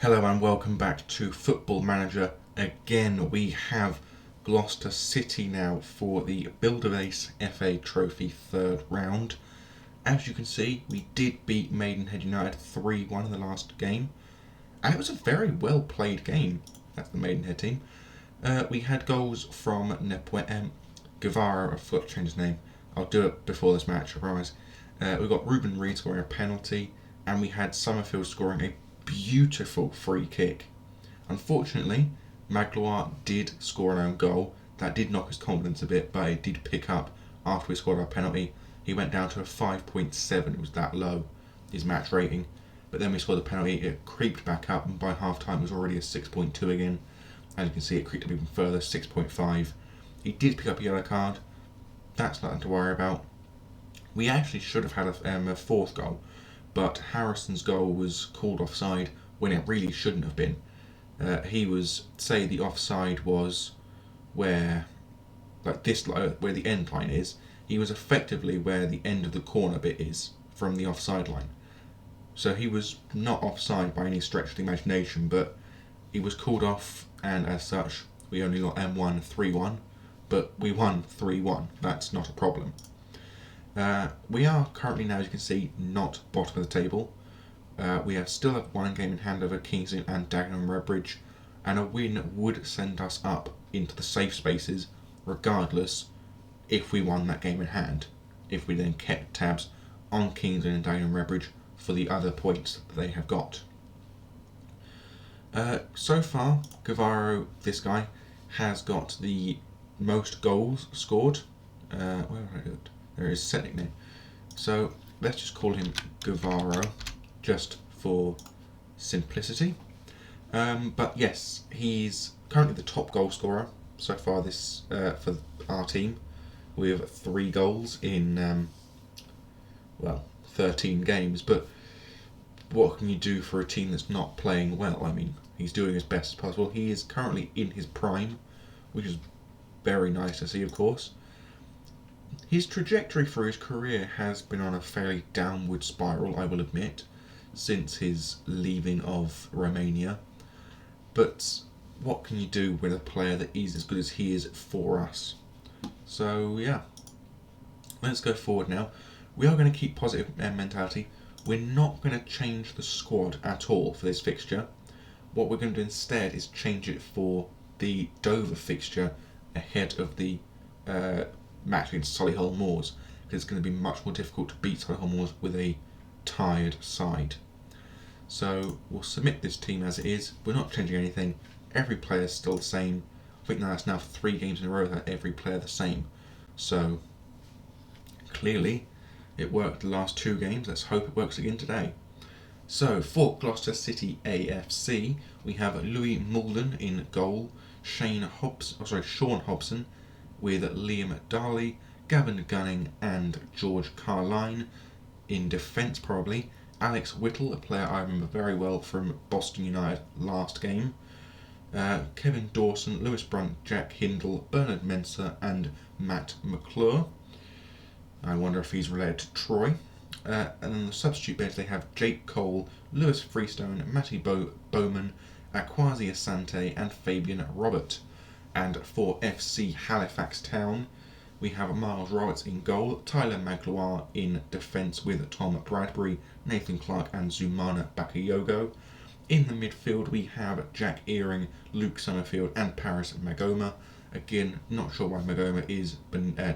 Hello and welcome back to Football Manager. Again, we have Gloucester City now for the Builder Base FA Trophy third round. As you can see, we did beat Maidenhead United 3-1 in the last game, and it was a very well played game. That's the Maidenhead team. We had goals from Guevara. I forgot to change his name. I'll do it before this match, I promise. We got Ruben Reid scoring a penalty, and we had Summerfield scoring a beautiful free kick. Unfortunately, Magloire did score an own goal. That did knock his confidence a bit, but it did pick up after we scored our penalty. He went down to a 5.7, it was that low, his match rating. But then we scored the penalty, it creeped back up, and by half time it was already a 6.2 again. As you can see, it creeped up even further, 6.5. He did pick up a yellow card, that's nothing to worry about. We actually should have had a fourth goal, but Harrison's goal was called offside when it really shouldn't have been. He was, say the offside was where, like this, where the end line is. He was effectively where the end of the corner bit is from the offside line. So he was not offside by any stretch of the imagination, but he was called off, and as such, we only got M1 3-1, but we won 3-1. That's not a problem. We are currently now, as you can see, not bottom of the table. We still have one game in hand over Kingston and Dagenham and Redbridge, and a win would send us up into the safe spaces regardless if we won that game in hand, if we then kept tabs on Kingston and Dagenham and Redbridge for the other points that they have got. So far, Guevara, this guy, has got the most goals scored. Where did I do it? There is set nickname. So let's just call him Guevara, just for simplicity. But yes, he's currently the top goal scorer so far this for our team, with 3 goals in 13 games. But what can you do for a team that's not playing well? I mean, he's doing as best as possible. He is currently in his prime, which is very nice to see, of course. His trajectory for his career has been on a fairly downward spiral, I will admit, since his leaving of Romania. But what can you do with a player that is as good as he is for us? So yeah, let's go forward now. We are going to keep positive mentality. We're not going to change the squad at all for this fixture. What we're going to do instead is change it for the Dover fixture ahead of the match against Solihull Moors, because it's going to be much more difficult to beat Solihull Moors with a tired side. So we'll submit this team as it is. We're not changing anything. Every player is still the same. I think that's now 3 games in a row that every player the same. So clearly it worked the last 2 games. Let's hope it works again today. So for Gloucester City AFC, we have Louis Mulden in goal, Sean Hobson with Liam Darley, Gavin Gunning and George Carline. In defence probably, Alex Whittle, a player I remember very well from Boston United last game, Kevin Dawson, Lewis Brunt, Jack Hindle, Bernard Mensah and Matt McClure. I wonder if he's related to Troy. And then the substitute bench, they have Jake Cole, Lewis Freestone, Matty Bowman, Akwasi Asante and Fabian Robert. And for FC Halifax Town, we have Miles Roberts in goal, Tyler Magloire in defence with Tom Bradbury, Nathan Clark and Zumana Bakayogo. In the midfield, we have Jack Earing, Luke Summerfield and Paris Magoma. Again, not sure why Magoma is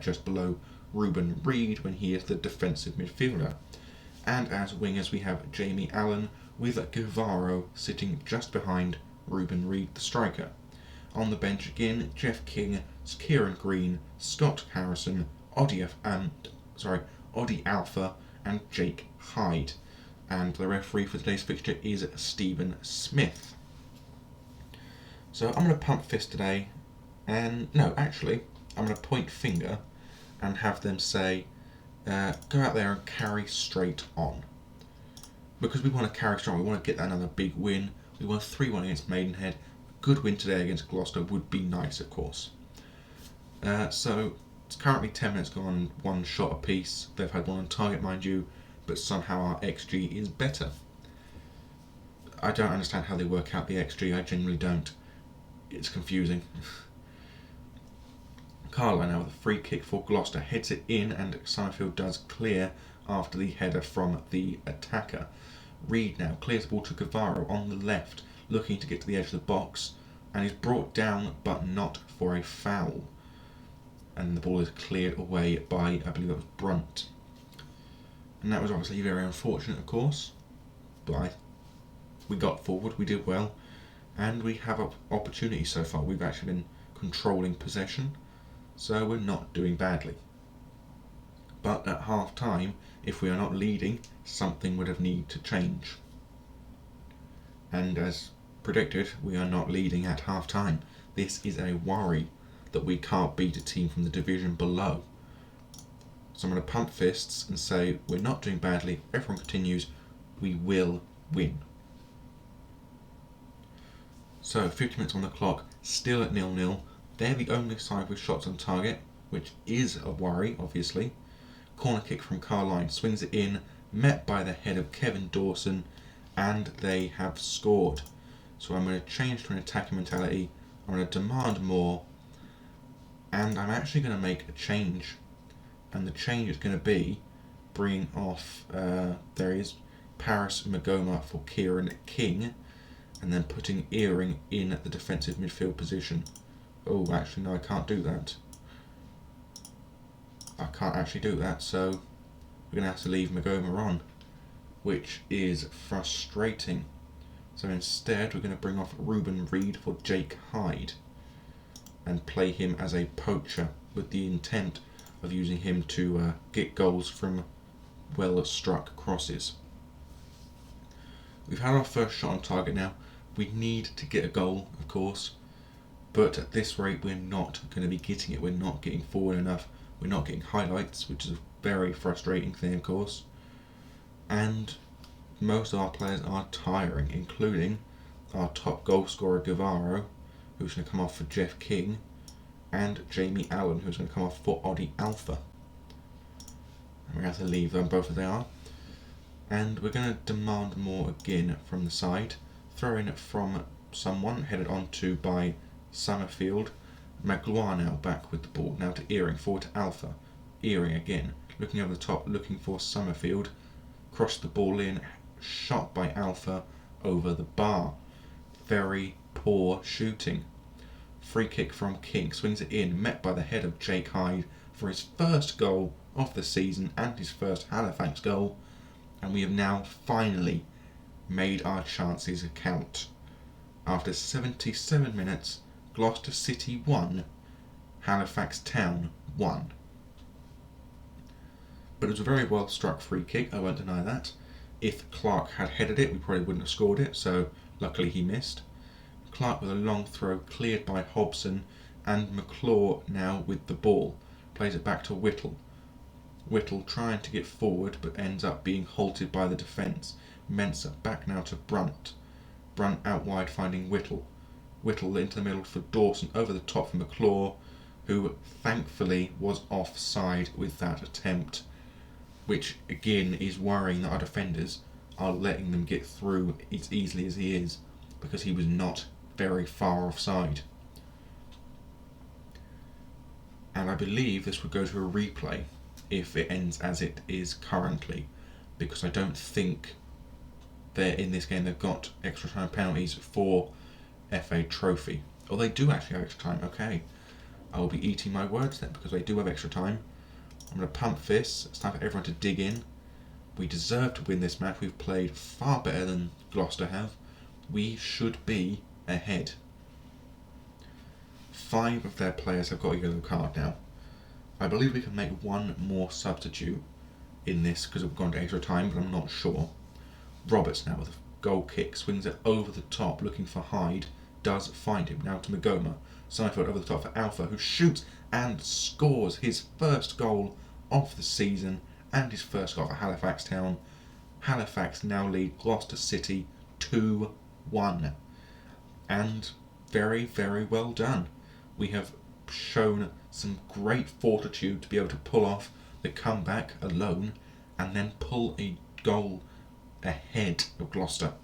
just below Ruben Reid when he is the defensive midfielder. And as wingers, we have Jamie Allen with Guevara sitting just behind Ruben Reid, the striker. On the bench again, Jeff King, Kieran Green, Scott Harrison, Oddie Alpha and Jake Hyde. And the referee for today's fixture is Stephen Smith. So I'm going to pump fist today, and no, actually, I'm going to point finger and have them say, go out there and carry straight on. Because we want to carry strong, we want to get another big win. We won 3-1 against Maidenhead. A good win today against Gloucester would be nice, of course. So it's currently 10 minutes gone, 1 shot apiece. They've had 1 on target, mind you, but somehow our XG is better. I don't understand how they work out the XG, I genuinely don't. It's confusing. Carlisle now with a free kick for Gloucester, heads it in and Summerfield does clear after the header from the attacker. Reed now clears the ball to Guevara on the left, looking to get to the edge of the box, and is brought down but not for a foul. And the ball is cleared away by, I believe it was Brunt. And that was obviously very unfortunate, of course, but we got forward, we did well, and we have opportunities so far. We've actually been controlling possession, so we're not doing badly. But at half time, if we are not leading, something would have need to change. And as predicted, we are not leading at half time. This is a worry that we can't beat a team from the division below. So I'm going to pump fists and say we're not doing badly. If everyone continues, we will win. So 50 minutes on the clock, still at 0-0. They're the only side with shots on target, which is a worry, obviously. Corner kick from Carline, swings it in, met by the head of Kevin Dawson, and they have scored. So I'm going to change to an attacking mentality. I'm going to demand more, and I'm actually going to make a change. And the change is going to be bringing off, there is Paris Magoma for Kieran King, and then putting Earring in the defensive midfield position. Oh, actually, no, I can't do that. I can't actually do that, so we're going to have to leave Magoma on, which is frustrating. So instead, we're going to bring off Ruben Reed for Jake Hyde and play him as a poacher with the intent of using him to get goals from well-struck crosses. We've had our first shot on target now. We need to get a goal, of course, but at this rate we're not going to be getting it. We're not getting forward enough. We're not getting highlights, which is a very frustrating thing, of course. And most of our players are tiring, including our top goal scorer Guevara, who's going to come off for Jeff King, and Jamie Allen, who's going to come off for Oddie Alpha. And we have to leave them both as they are. And we're going to demand more again from the side. Throw in from someone, headed onto by Summerfield. Magloire now back with the ball, now to Earring, forward to Alpha. Earring again, looking over the top, looking for Summerfield. Crossed the ball in, shot by Alpha over the bar. Very poor shooting. Free kick from King, swings it in, met by the head of Jake Hyde for his first goal of the season and his first Halifax goal. And we have now finally made our chances count. After 77 minutes, Gloucester City 1, Halifax Town 1. But it was a very well struck free kick, I won't deny that. If Clark had headed it, we probably wouldn't have scored it, so luckily he missed. Clark with a long throw, cleared by Hobson, and McClure now with the ball. Plays it back to Whittle. Whittle trying to get forward, but ends up being halted by the defence. Mensah back now to Brunt. Brunt out wide finding Whittle. Whittle into the middle for Dawson, over the top for McClure, who thankfully was offside with that attempt, which again is worrying that our defenders are letting them get through as easily as he is, because he was not very far offside. And I believe this would go to a replay if it ends as it is currently, because I don't think they're in this game they've got extra time penalties for FA Trophy. Or they do actually have extra time, okay. I will be eating my words then, because they do have extra time. I'm going to pump fists. It's time for everyone to dig in. We deserve to win this match. We've played far better than Gloucester have. We should be ahead. 5 of their players have got a yellow card now. I believe we can make one more substitute in this because we've gone to extra time, but I'm not sure. Roberts now with a goal kick, swings it over the top, looking for Hyde, does find him, now to Magoma. Seinfeld over the top for Alpha, who shoots and scores his first goal of the season and his first goal for Halifax Town. Halifax now lead Gloucester City 2-1. And very, very well done. We have shown some great fortitude to be able to pull off the comeback alone and then pull a goal ahead of Gloucester.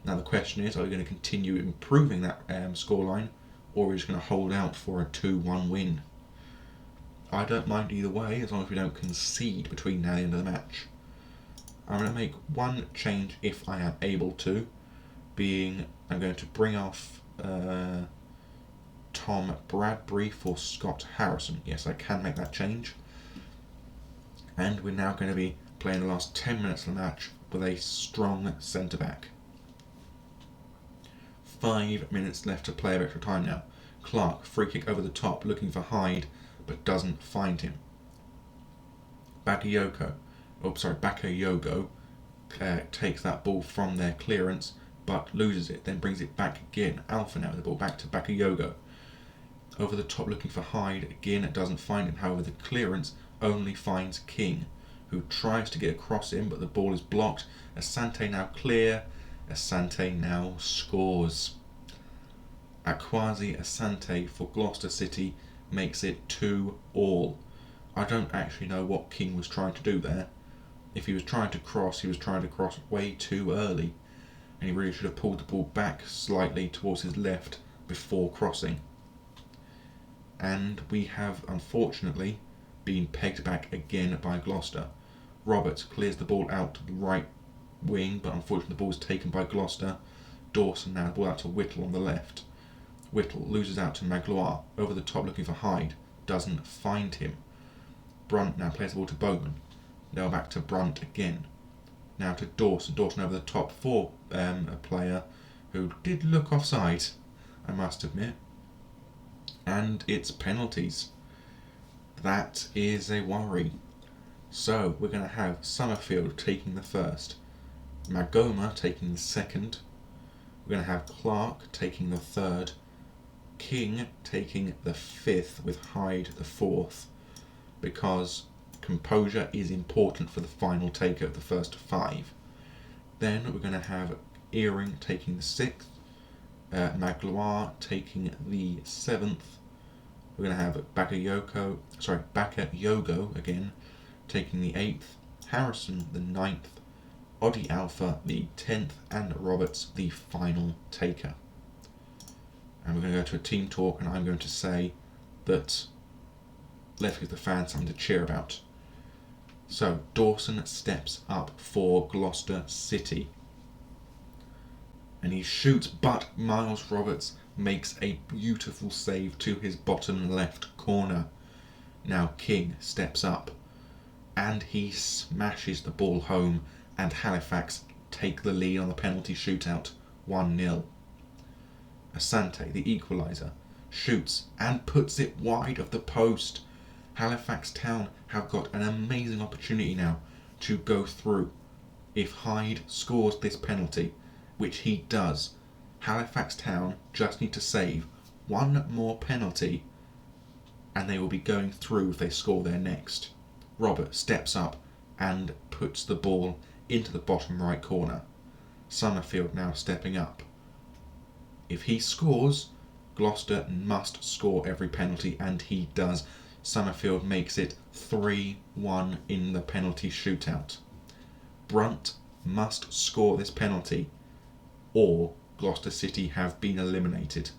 Now the question is, are we going to continue improving that scoreline, or are we just going to hold out for a 2-1 win? I don't mind either way, as long as we don't concede between now and the end of the match. I'm going to make one change if I am able to, being I'm going to bring off Tom Bradbury for Scott Harrison. Yes, I can make that change. And we're now going to be playing the last 10 minutes of the match with a strong centre-back. 5 minutes left to play of extra time now. Clark, free kick over the top, looking for Hyde, but doesn't find him. Bakayoko takes that ball from their clearance, but loses it, then brings it back again. Alpha now with the ball back to Bakayoko. Over the top looking for Hyde, again it doesn't find him, however the clearance only finds King, who tries to get across him, but the ball is blocked. Asante now clear, Asante now scores. Akwasi Asante for Gloucester City makes it 2-2. I don't actually know what King was trying to do there. If he was trying to cross, he was trying to cross way too early, and he really should have pulled the ball back slightly towards his left before crossing. And we have unfortunately been pegged back again by Gloucester. Roberts clears the ball out to the right wing, but unfortunately the ball is taken by Gloucester. Dawson now the ball out to Whittle on the left. Whittle loses out to Magloire, over the top looking for Hyde, doesn't find him. Brunt now plays the ball to Bowman. Now back to Brunt again. Now to Dawson. Dawson over the top for a player who did look offside, I must admit. And it's penalties. That is a worry. So we're going to have Summerfield taking the first, Magoma taking the second, we're going to have Clark taking the third, King taking the fifth with Hyde the fourth, because composure is important for the final taker of the first 5. Then we're going to have Earring taking the 6th, Magloire taking the 7th, we're going to have Bakayoko again taking the 8th, Harrison the 9th, Oddy Alpha the 10th, and Roberts the final taker. And we're going to go to a team talk, and I'm going to say that let's give the fans something to cheer about. So Dawson steps up for Gloucester City, and he shoots, but Miles Roberts makes a beautiful save to his bottom left corner. Now King steps up, and he smashes the ball home, and Halifax take the lead on the penalty shootout, 1-0. Asante, the equaliser, shoots and puts it wide of the post. Halifax Town have got an amazing opportunity now to go through. If Hyde scores this penalty, which he does, Halifax Town just need to save one more penalty and they will be going through if they score their next. Robert steps up and puts the ball into the bottom right corner. Summerfield now stepping up. If he scores, Gloucester must score every penalty, and he does. Summerfield makes it 3-1 in the penalty shootout. Brunt must score this penalty, or Gloucester City have been eliminated.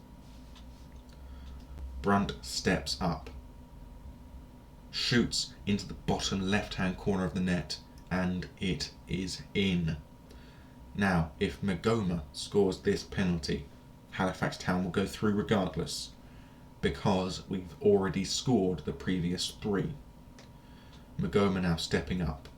Brunt steps up, shoots into the bottom left-hand corner of the net, and it is in. Now, if Magoma scores this penalty, Halifax Town will go through regardless, because we've already scored the previous 3. Magoma now stepping up,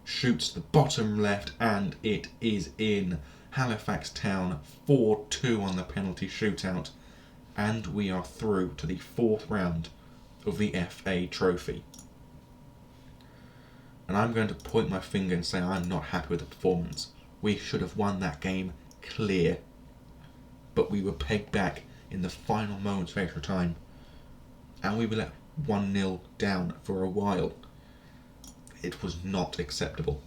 shoots the bottom left, and it is in. Halifax Town 4-2 on the penalty shootout, and we are through to the 4th round of the FA Trophy. And I'm going to point my finger and say I'm not happy with the performance. We should have won that game clear, but we were pegged back in the final moments of extra time, and we were let 1-0 down for a while. It was not acceptable.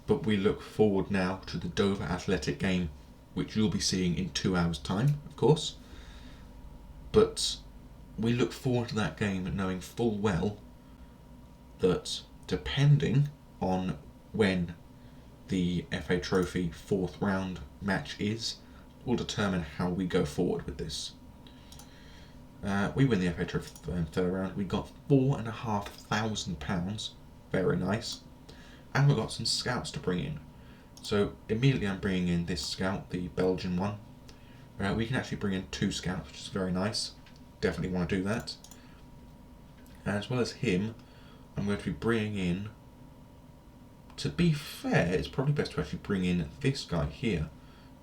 But we look forward now to the Dover Athletic game, which you'll be seeing in 2 hours' time, of course. But we look forward to that game knowing full well that depending on when the FA Trophy 4th round match is will determine how we go forward with this. We win the FA Trophy 3rd round. We got £4,500, very nice, and we've got some scouts to bring in. So immediately I'm bringing in this scout, the Belgian one. We can actually bring in 2 scouts, which is very nice. Definitely want to do that. As well as him, I'm going to be bringing in, to be fair, it's probably best to actually bring in this guy here,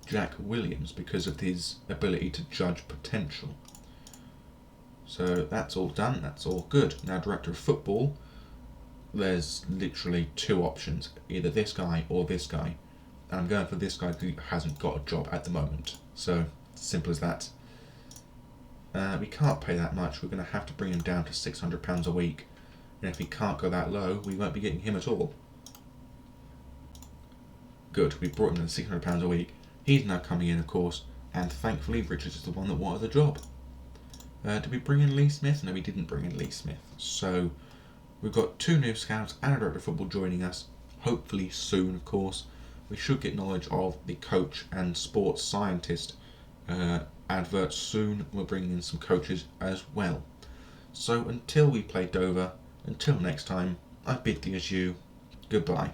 Jack Williams, because of his ability to judge potential. So that's all done, that's all good. Now, Director of Football, there's literally 2 options, either this guy or this guy. And I'm going for this guy who hasn't got a job at the moment. So, simple as that. We can't pay that much, we're going to have to bring him down to £600 a week. And if he can't go that low, we won't be getting him at all. Good, we brought him to £600 a week. He's now coming in, of course, and thankfully Richards is the one that wanted the job. Did we bring in Lee Smith? No, we didn't bring in Lee Smith. So, we've got 2 new scouts and a director of football joining us, hopefully soon, of course. We should get knowledge of the coach and sports scientist adverts soon. We're bringing in some coaches as well. So until we play Dover, until next time, I bid thee adieu. Goodbye.